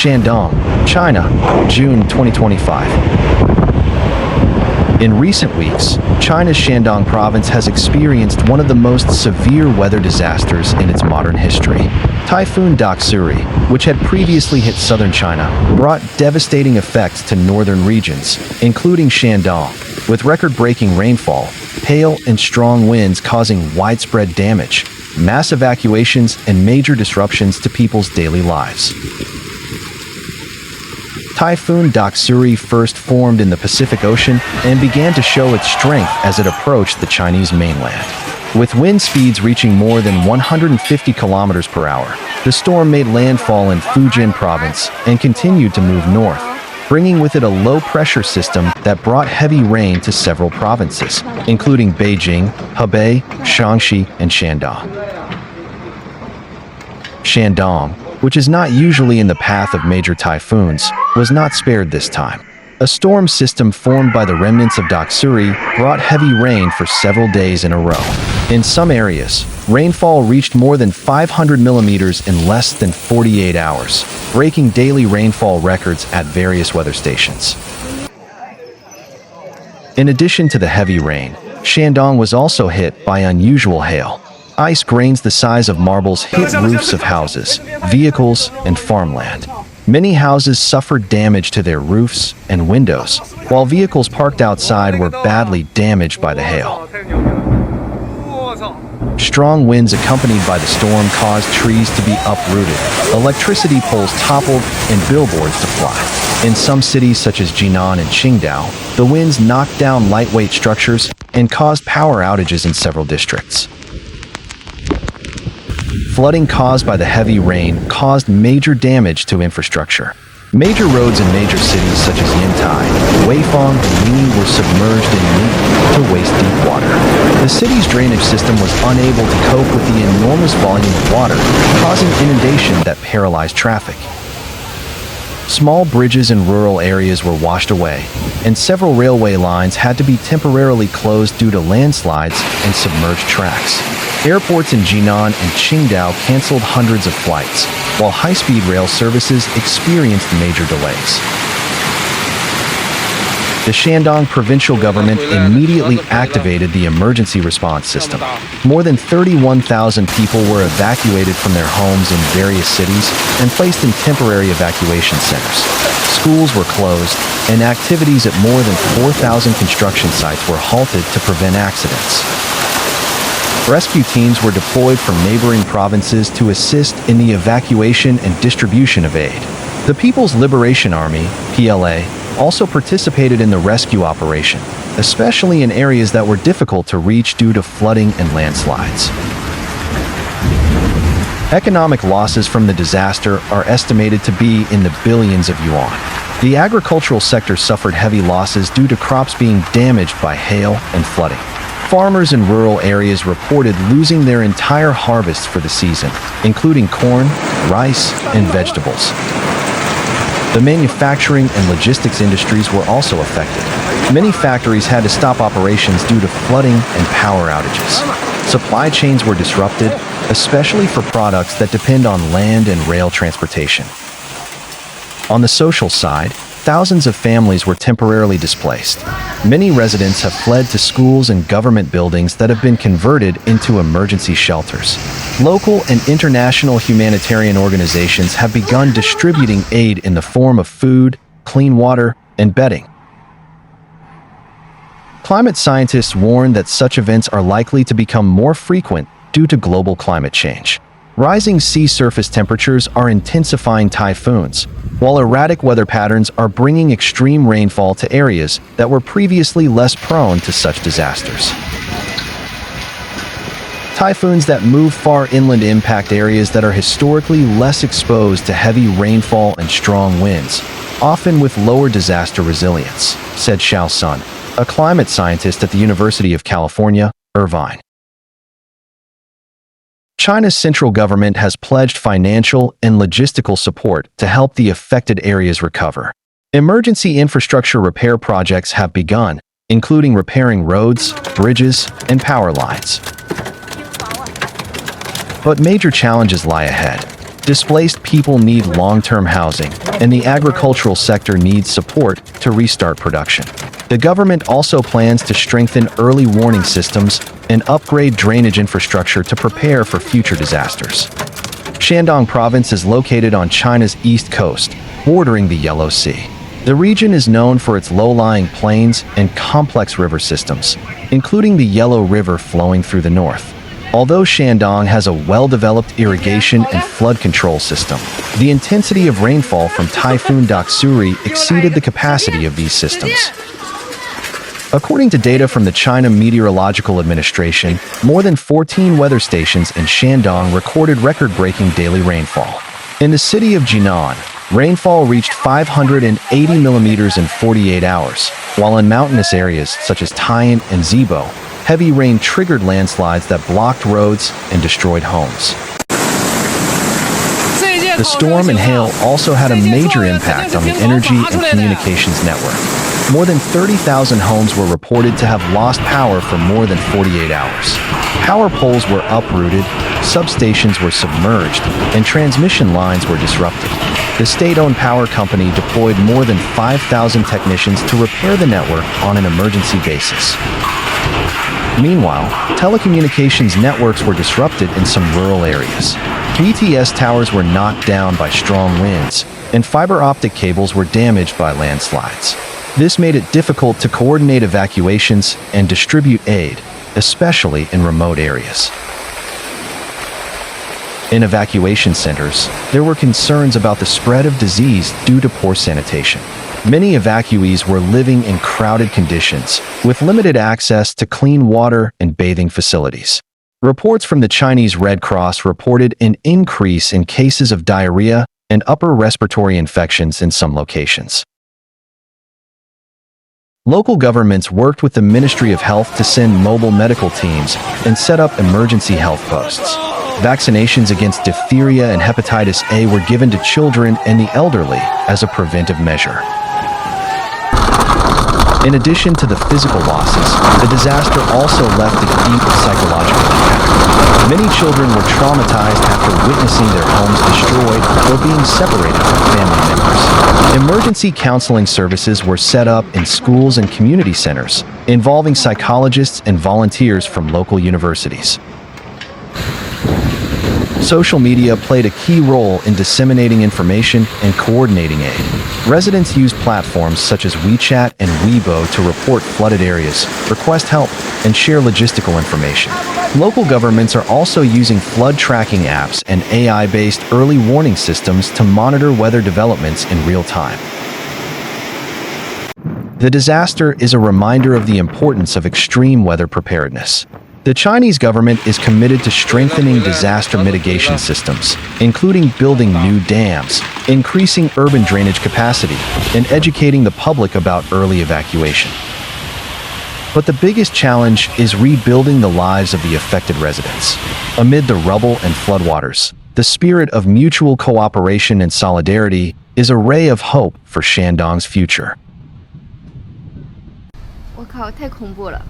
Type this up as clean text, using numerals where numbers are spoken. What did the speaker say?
Shandong, China, June 2025. In recent weeks, China's Shandong Province has experienced one of the most severe weather disasters in its modern history. Typhoon Doksuri, which had previously hit southern China, brought devastating effects to northern regions, including Shandong, with record-breaking rainfall, hail, and strong winds causing widespread damage, mass evacuations, and major disruptions to people's daily lives. Typhoon Doksuri first formed in the Pacific Ocean and began to show its strength as it approached the Chinese mainland. With wind speeds reaching more than 150 kilometers per hour, the storm made landfall in Fujian Province and continued to move north, bringing with it a low-pressure system that brought heavy rain to several provinces, including Beijing, Hebei, Shaanxi, and Shandong. Shandong, which is not usually in the path of major typhoons, was not spared this time. A storm system formed by the remnants of Doksuri brought heavy rain for several days in a row. In some areas, rainfall reached more than 500 millimeters in less than 48 hours, breaking daily rainfall records at various weather stations. In addition to the heavy rain, Shandong was also hit by unusual hail. Ice grains the size of marbles hit roofs of houses, vehicles, and farmland. Many houses suffered damage to their roofs and windows, while vehicles parked outside were badly damaged by the hail. Strong winds accompanied by the storm caused trees to be uprooted, electricity poles toppled, and billboards to fly. In some cities such as Jinan and Qingdao, the winds knocked down lightweight structures and caused power outages in several districts. Flooding caused by the heavy rain caused major damage to infrastructure. Major roads in major cities such as Yantai, Weifang, and Yini were submerged in knee to waist-deep water. The city's drainage system was unable to cope with the enormous volume of water, causing inundation that paralyzed traffic. Small bridges in rural areas were washed away, and several railway lines had to be temporarily closed due to landslides and submerged tracks. Airports in Jinan and Qingdao canceled hundreds of flights, while high-speed rail services experienced major delays. The Shandong provincial government immediately activated the emergency response system. More than 31,000 people were evacuated from their homes in various cities and placed in temporary evacuation centers. Schools were closed, and activities at more than 4,000 construction sites were halted to prevent accidents. Rescue teams were deployed from neighboring provinces to assist in the evacuation and distribution of aid. The People's Liberation Army, PLA, also participated in the rescue operation, especially in areas that were difficult to reach due to flooding and landslides. Economic losses from the disaster are estimated to be in the billions of yuan. The agricultural sector suffered heavy losses due to crops being damaged by hail and flooding. Farmers in rural areas reported losing their entire harvests for the season, including corn, rice, and vegetables. The manufacturing and logistics industries were also affected. Many factories had to stop operations due to flooding and power outages. Supply chains were disrupted, especially for products that depend on land and rail transportation. On the social side, thousands of families were temporarily displaced. Many residents have fled to schools and government buildings that have been converted into emergency shelters. Local and international humanitarian organizations have begun distributing aid in the form of food, clean water, and bedding. Climate scientists warn that such events are likely to become more frequent due to global climate change. Rising sea surface temperatures are intensifying typhoons, while erratic weather patterns are bringing extreme rainfall to areas that were previously less prone to such disasters. Typhoons that move far inland impact areas that are historically less exposed to heavy rainfall and strong winds, often with lower disaster resilience, said Xiao Sun, a climate scientist at the University of California, Irvine. China's central government has pledged financial and logistical support to help the affected areas recover. Emergency infrastructure repair projects have begun, including repairing roads, bridges, and power lines. But major challenges lie ahead. Displaced people need long-term housing, and the agricultural sector needs support to restart production. The government also plans to strengthen early warning systems and upgrade drainage infrastructure to prepare for future disasters. Shandong Province is located on China's east coast, bordering the Yellow Sea. The region is known for its low-lying plains and complex river systems, including the Yellow River flowing through the north. Although Shandong has a well-developed irrigation and flood control system, the intensity of rainfall from Typhoon Doksuri exceeded the capacity of these systems. According to data from the China Meteorological Administration, more than 14 weather stations in Shandong recorded record-breaking daily rainfall. In the city of Jinan, rainfall reached 580 millimeters in 48 hours, while in mountainous areas such as Taiyuan and Zibo, heavy rain triggered landslides that blocked roads and destroyed homes. The storm and hail also had a major impact on the energy and communications network. More than 30,000 homes were reported to have lost power for more than 48 hours. Power poles were uprooted, substations were submerged, and transmission lines were disrupted. The state-owned power company deployed more than 5,000 technicians to repair the network on an emergency basis. Meanwhile, telecommunications networks were disrupted in some rural areas. BTS towers were knocked down by strong winds, and fiber optic cables were damaged by landslides. This made it difficult to coordinate evacuations and distribute aid, especially in remote areas. In evacuation centers, there were concerns about the spread of disease due to poor sanitation. Many evacuees were living in crowded conditions, with limited access to clean water and bathing facilities. Reports from the Chinese Red Cross reported an increase in cases of diarrhea and upper respiratory infections in some locations. Local governments worked with the Ministry of Health to send mobile medical teams and set up emergency health posts. Vaccinations against diphtheria and hepatitis A were given to children and the elderly as a preventive measure. In addition to the physical losses, the disaster also left a deep psychological impact. Many children were traumatized after witnessing their homes destroyed or being separated from family members. Emergency counseling services were set up in schools and community centers, involving psychologists and volunteers from local universities. Social media played a key role in disseminating information and coordinating aid. Residents used platforms such as WeChat and Weibo to report flooded areas, request help, and share logistical information. Local governments are also using flood tracking apps and AI-based early warning systems to monitor weather developments in real time. The disaster is a reminder of the importance of extreme weather preparedness. The Chinese government is committed to strengthening disaster mitigation systems, including building new dams, increasing urban drainage capacity, and educating the public about early evacuation. But the biggest challenge is rebuilding the lives of the affected residents. Amid the rubble and floodwaters, the spirit of mutual cooperation and solidarity is a ray of hope for Shandong's future. 我靠，太恐怖了！